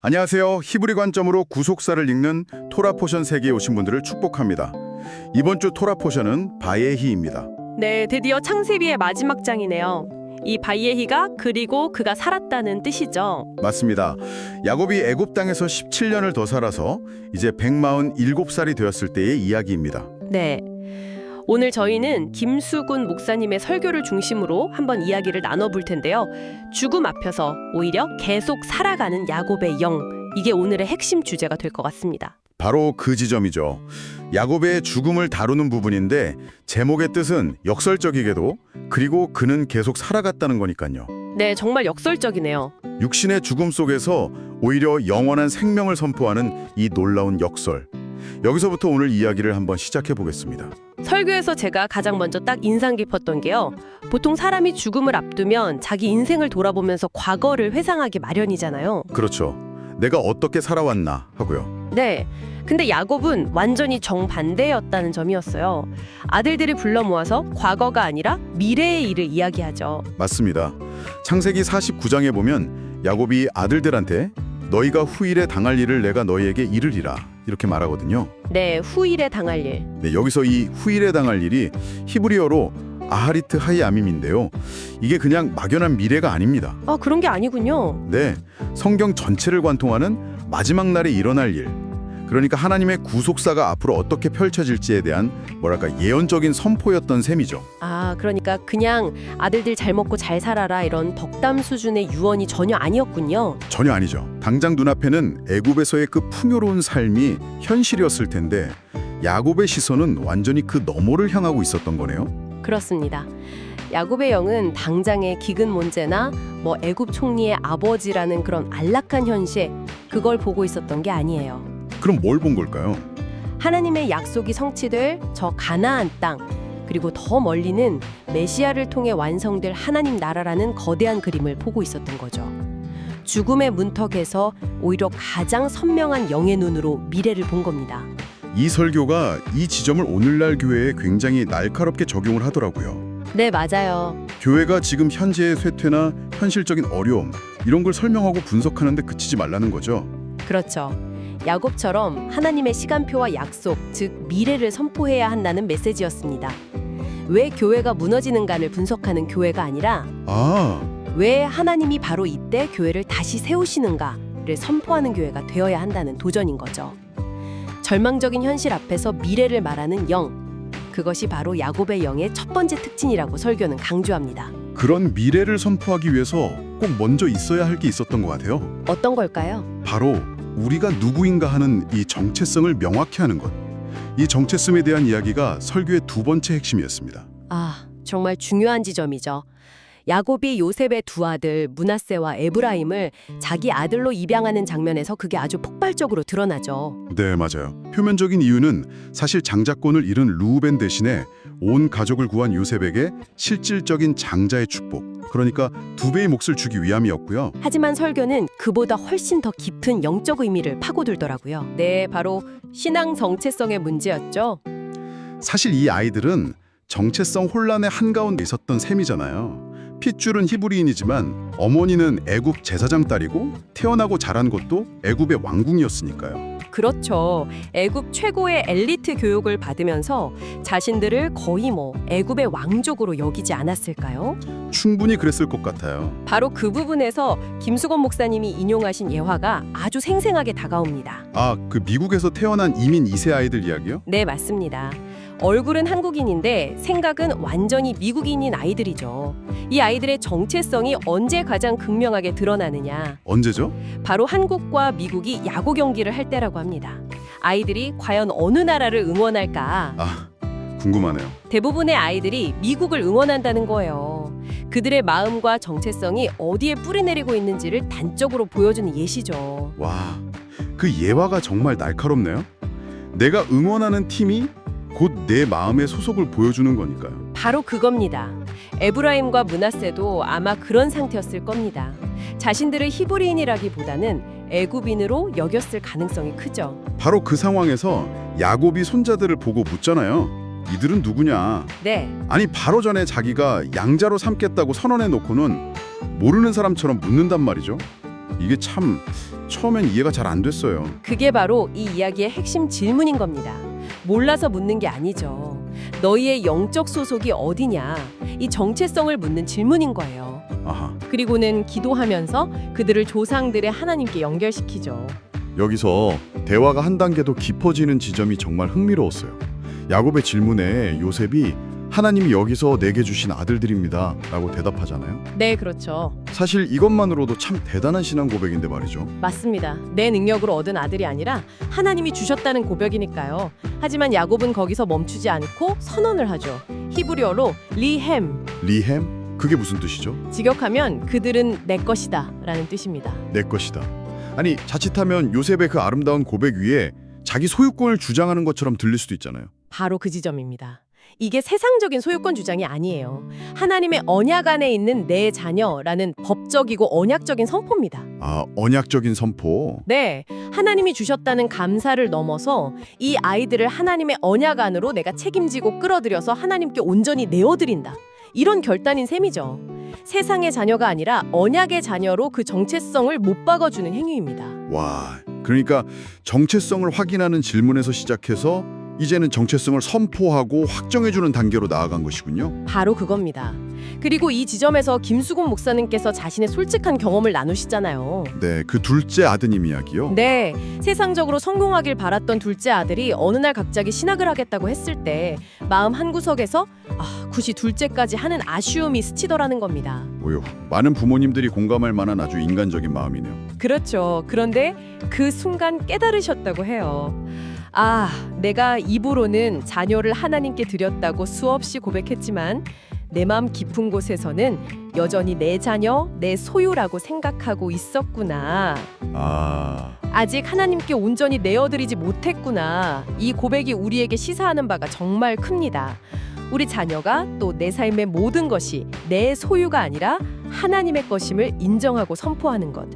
안녕하세요. 히브리 관점으로 구속사를 읽는 토라 포션 세계에 오신 분들을 축복합니다. 이번 주 토라 포션은 바예히입니다. 네, 드디어 창세기의 마지막 장이네요. 이 바예히가 그리고 그가 살았다는 뜻이죠. 맞습니다. 야곱이 애굽 땅에서 17년을 더 살아서 이제 147살이 되었을 때의 이야기입니다. 네. 오늘 저희는 김수근 목사님의 설교를 중심으로 한번 이야기를 나눠볼 텐데요. 죽음 앞에서 오히려 계속 살아가는 야곱의 영, 이게 오늘의 핵심 주제가 될 것 같습니다. 바로 그 지점이죠. 야곱의 죽음을 다루는 부분인데 제목의 뜻은 역설적이게도 그리고 그는 계속 살아갔다는 거니까요. 네, 정말 역설적이네요. 육신의 죽음 속에서 오히려 영원한 생명을 선포하는 이 놀라운 역설. 여기서부터 오늘 이야기를 한번 시작해 보겠습니다. 설교에서 제가 가장 먼저 딱 인상 깊었던 게요. 보통 사람이 죽음을 앞두면 자기 인생을 돌아보면서 과거를 회상하기 마련이잖아요. 그렇죠. 내가 어떻게 살아왔나 하고요. 네. 근데 야곱은 완전히 정반대였다는 점이었어요. 아들들을 불러 모아서 과거가 아니라 미래의 일을 이야기하죠. 맞습니다. 창세기 49장에 보면 야곱이 아들들한테 너희가 후일에 당할 일을 내가 너희에게 이르리라 이렇게 말하거든요. 네, 후일에 당할 일. 네, 여기서 이 후일에 당할 일이 히브리어로 아하리트 하이아밈인데요. 이게 그냥 막연한 미래가 아닙니다. 아, 그런 게 아니군요. 네, 성경 전체를 관통하는 마지막 날에 일어날 일. 그러니까 하나님의 구속사가 앞으로 어떻게 펼쳐질지에 대한 뭐랄까 예언적인 선포였던 셈이죠. 아, 그러니까 그냥 아들들 잘 먹고 잘 살아라 이런 덕담 수준의 유언이 전혀 아니었군요. 전혀 아니죠. 당장 눈앞에는 애굽에서의 그 풍요로운 삶이 현실이었을 텐데 야곱의 시선은 완전히 그 너머를 향하고 있었던 거네요. 그렇습니다. 야곱의 영은 당장의 기근 문제나 애굽 총리의 아버지라는 그런 안락한 현실, 그걸 보고 있었던 게 아니에요. 그럼 뭘 본 걸까요? 하나님의 약속이 성취될 저 가나안 땅, 그리고 더 멀리는 메시아를 통해 완성될 하나님 나라라는 거대한 그림을 보고 있었던 거죠. 죽음의 문턱에서 오히려 가장 선명한 영의 눈으로 미래를 본 겁니다. 이 설교가 이 지점을 오늘날 교회에 굉장히 날카롭게 적용을 하더라고요. 네, 맞아요. 교회가 지금 현재의 쇠퇴나 현실적인 어려움 이런 걸 설명하고 분석하는데 그치지 말라는 거죠. 그렇죠. 야곱처럼 하나님의 시간표와 약속, 즉 미래를 선포해야 한다는 메시지였습니다. 왜 교회가 무너지는가를 분석하는 교회가 아니라 왜 하나님이 바로 이때 교회를 다시 세우시는가를 선포하는 교회가 되어야 한다는 도전인 거죠. 절망적인 현실 앞에서 미래를 말하는 영, 그것이 바로 야곱의 영의 첫 번째 특징이라고 설교는 강조합니다. 그런 미래를 선포하기 위해서 꼭 먼저 있어야 할 게 있었던 것 같아요. 어떤 걸까요? 바로 우리가 누구인가 하는 이 정체성을 명확히 하는 것. 이 정체성에 대한 이야기가 설교의 두 번째 핵심이었습니다. 아, 정말 중요한 지점이죠. 야곱이 요셉의 두 아들 므낫세와 에브라임을 자기 아들로 입양하는 장면에서 그게 아주 폭발적으로 드러나죠. 네, 맞아요. 표면적인 이유는 사실 장자권을 잃은 루벤 대신에 온 가족을 구한 요셉에게 실질적인 장자의 축복, 그러니까 두 배의 몫을 주기 위함이었고요. 하지만 설교는 그보다 훨씬 더 깊은 영적 의미를 파고들더라고요. 네, 바로 신앙 정체성의 문제였죠. 사실 이 아이들은 정체성 혼란의 한가운데 있었던 셈이잖아요. 핏줄은 히브리인이지만 어머니는 애굽 제사장 딸이고 태어나고 자란 곳도 애굽의 왕궁이었으니까요. 그렇죠. 애굽 최고의 엘리트 교육을 받으면서 자신들을 거의 애굽의 왕족으로 여기지 않았을까요? 충분히 그랬을 것 같아요. 바로 그 부분에서 김수건 목사님이 인용하신 예화가 아주 생생하게 다가옵니다. 아, 그 미국에서 태어난 이민 2세 아이들 이야기요? 네, 맞습니다. 얼굴은 한국인인데 생각은 완전히 미국인인 아이들이죠. 이 아이들의 정체성이 언제 가장 극명하게 드러나느냐? 언제죠? 바로 한국과 미국이 야구 경기를 할 때라고 합니다. 아이들이 과연 어느 나라를 응원할까? 아, 궁금하네요. 대부분의 아이들이 미국을 응원한다는 거예요. 그들의 마음과 정체성이 어디에 뿌리내리고 있는지를 단적으로 보여주는 예시죠. 와, 그 예화가 정말 날카롭네요. 내가 응원하는 팀이 곧 내 마음의 소속을 보여주는 거니까요. 바로 그겁니다. 에브라임과 므낫세도 아마 그런 상태였을 겁니다. 자신들을 히브리인이라기보다는 애굽인으로 여겼을 가능성이 크죠. 바로 그 상황에서 야곱이 손자들을 보고 묻잖아요. 이들은 누구냐? 네. 아니 바로 전에 자기가 양자로 삼겠다고 선언해 놓고는 모르는 사람처럼 묻는단 말이죠. 이게 참 처음엔 이해가 잘 안 됐어요. 그게 바로 이 이야기의 핵심 질문인 겁니다. 몰라서 묻는 게 아니죠. 너희의 영적 소속이 어디냐? 이 정체성을 묻는 질문인 거예요. 아하. 그리고는 기도하면서 그들을 조상들의 하나님께 연결시키죠. 여기서 대화가 한 단계 더 깊어지는 지점이 정말 흥미로웠어요. 야곱의 질문에 요셉이 하나님이 여기서 내게 주신 아들들입니다 라고 대답하잖아요. 네, 그렇죠. 사실 이것만으로도 참 대단한 신앙 고백인데 말이죠. 맞습니다. 내 능력으로 얻은 아들이 아니라 하나님이 주셨다는 고백이니까요. 하지만 야곱은 거기서 멈추지 않고 선언을 하죠. 히브리어로 리햄. 리햄? 그게 무슨 뜻이죠? 직역하면 그들은 내 것이다 라는 뜻입니다. 내 것이다. 아니 자칫하면 요셉의 그 아름다운 고백 위에 자기 소유권을 주장하는 것처럼 들릴 수도 있잖아요. 바로 그 지점입니다. 이게 세상적인 소유권 주장이 아니에요. 하나님의 언약 안에 있는 내 자녀라는 법적이고 언약적인 선포입니다. 아, 언약적인 선포. 네, 하나님이 주셨다는 감사를 넘어서 이 아이들을 하나님의 언약 안으로 내가 책임지고 끌어들여서 하나님께 온전히 내어드린다. 이런 결단인 셈이죠. 세상의 자녀가 아니라 언약의 자녀로 그 정체성을 못 박아주는 행위입니다. 와, 그러니까 정체성을 확인하는 질문에서 시작해서 이제는 정체성을 선포하고 확정해주는 단계로 나아간 것이군요. 바로 그겁니다. 그리고 이 지점에서 김수곤 목사님께서 자신의 솔직한 경험을 나누시잖아요. 네, 그 둘째 아드님 이야기요. 네, 세상적으로 성공하길 바랐던 둘째 아들이 어느 날 갑자기 신학을 하겠다고 했을 때 마음 한구석에서 굳이 둘째까지 하는 아쉬움이 스치더라는 겁니다. 오요, 많은 부모님들이 공감할 만한 아주 인간적인 마음이네요. 그렇죠. 그런데 그 순간 깨달으셨다고 해요. 내가 입으로는 자녀를 하나님께 드렸다고 수없이 고백했지만 내 마음 깊은 곳에서는 여전히 내 자녀, 내 소유라고 생각하고 있었구나. 아직 하나님께 온전히 내어드리지 못했구나. 이 고백이 우리에게 시사하는 바가 정말 큽니다. 우리 자녀가 또 내 삶의 모든 것이 내 소유가 아니라 하나님의 것임을 인정하고 선포하는 것.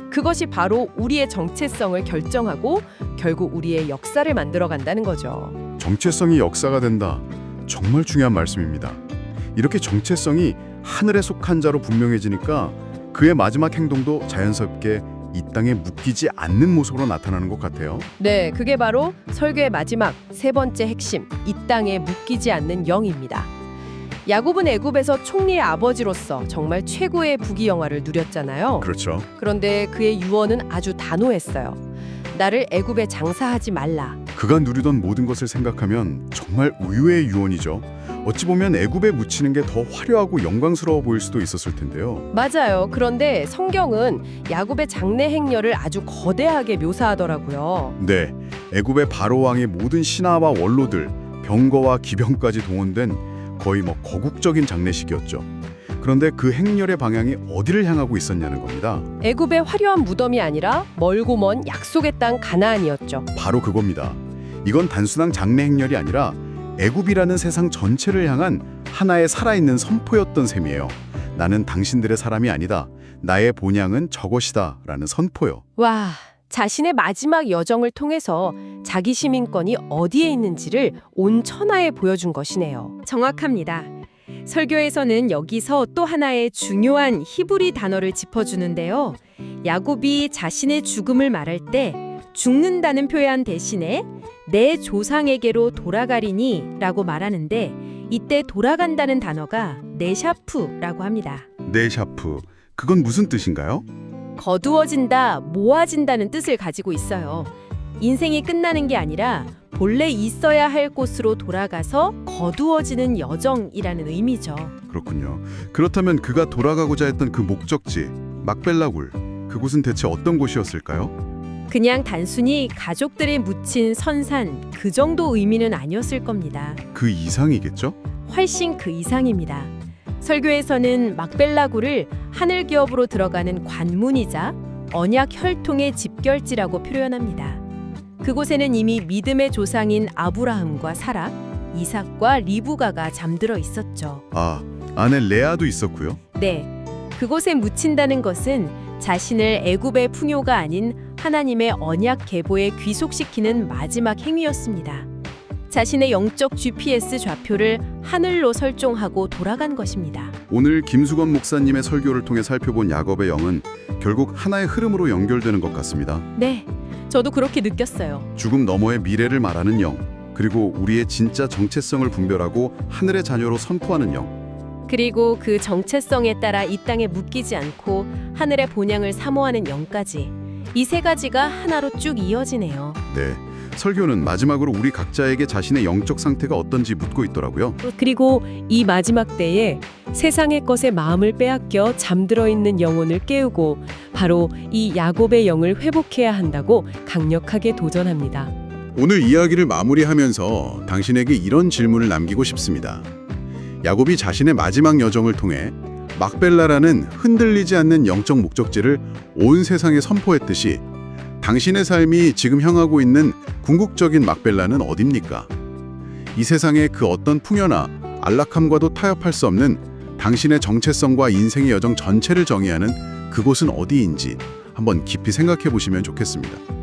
그것이 바로 우리의 정체성을 결정하고 결국 우리의 역사를 만들어간다는 거죠. 정체성이 역사가 된다. 정말 중요한 말씀입니다. 이렇게 정체성이 하늘에 속한 자로 분명해지니까 그의 마지막 행동도 자연스럽게 이 땅에 묶이지 않는 모습으로 나타나는 것 같아요. 네, 그게 바로 설교의 마지막 세 번째 핵심, 이 땅에 묶이지 않는 영입니다. 야곱은 애굽에서 총리의 아버지로서 정말 최고의 부귀영화를 누렸잖아요. 그렇죠. 그런데 그의 유언은 아주 단호했어요. 나를 애굽에 장사하지 말라. 그가 누리던 모든 것을 생각하면 정말 우유의 유언이죠. 어찌 보면 애굽에 묻히는 게 더 화려하고 영광스러워 보일 수도 있었을 텐데요. 맞아요. 그런데 성경은 야곱의 장래 행렬을 아주 거대하게 묘사하더라고요. 네, 애굽의 바로 왕의 모든 신하와 원로들, 병거와 기병까지 동원된 거의 거국적인 장례식이었죠. 그런데 그 행렬의 방향이 어디를 향하고 있었냐는 겁니다. 애굽의 화려한 무덤이 아니라 멀고 먼 약속의 땅 가나안이었죠. 바로 그겁니다. 이건 단순한 장례 행렬이 아니라 애굽이라는 세상 전체를 향한 하나의 살아있는 선포였던 셈이에요. 나는 당신들의 사람이 아니다. 나의 본향은 저것이다 라는 선포요. 와, 자신의 마지막 여정을 통해서 자기 시민권이 어디에 있는지를 온 천하에 보여준 것이네요. 정확합니다. 설교에서는 여기서 또 하나의 중요한 히브리 단어를 짚어주는데요. 야곱이 자신의 죽음을 말할 때 죽는다는 표현 대신에 내 조상에게로 돌아가리니 라고 말하는데 이때 돌아간다는 단어가 네샤프라고 합니다. 네샤프, 그건 무슨 뜻인가요? 거두어진다, 모아진다는 뜻을 가지고 있어요. 인생이 끝나는 게 아니라 본래 있어야 할 곳으로 돌아가서 거두어지는 여정이라는 의미죠. 그렇군요. 그렇다면 그가 돌아가고자 했던 그 목적지, 막벨라굴, 그곳은 대체 어떤 곳이었을까요? 그냥 단순히 가족들이 묻힌 선산 그 정도 의미는 아니었을 겁니다. 그 이상이겠죠? 훨씬 그 이상입니다. 설교에서는 막벨라굴을 하늘 기업으로 들어가는 관문이자 언약 혈통의 집결지라고 표현합니다. 그곳에는 이미 믿음의 조상인 아브라함과 사라, 이삭과 리브가가 잠들어 있었죠. 아내 레아도 있었고요. 네, 그곳에 묻힌다는 것은 자신을 애굽의 풍요가 아닌 하나님의 언약 계보에 귀속시키는 마지막 행위였습니다. 자신의 영적 GPS 좌표를 하늘로 설정하고 돌아간 것입니다. 오늘 김수건 목사님의 설교를 통해 살펴본 야곱의 영은 결국 하나의 흐름으로 연결되는 것 같습니다. 네, 저도 그렇게 느꼈어요. 죽음 너머의 미래를 말하는 영, 그리고 우리의 진짜 정체성을 분별하고 하늘의 자녀로 선포하는 영. 그리고 그 정체성에 따라 이 땅에 묶이지 않고 하늘의 본향을 사모하는 영까지. 이 세 가지가 하나로 쭉 이어지네요. 네, 설교는 마지막으로 우리 각자에게 자신의 영적 상태가 어떤지 묻고 있더라고요. 그리고 이 마지막 때에 세상의 것에 마음을 빼앗겨 잠들어 있는 영혼을 깨우고 바로 이 야곱의 영을 회복해야 한다고 강력하게 도전합니다. 오늘 이야기를 마무리하면서 당신에게 이런 질문을 남기고 싶습니다. 야곱이 자신의 마지막 여정을 통해 막벨라라는 흔들리지 않는 영적 목적지를 온 세상에 선포했듯이 당신의 삶이 지금 향하고 있는 궁극적인 막벨라는 어딥니까? 이 세상의 그 어떤 풍요나 안락함과도 타협할 수 없는 당신의 정체성과 인생의 여정 전체를 정의하는 그곳은 어디인지 한번 깊이 생각해 보시면 좋겠습니다.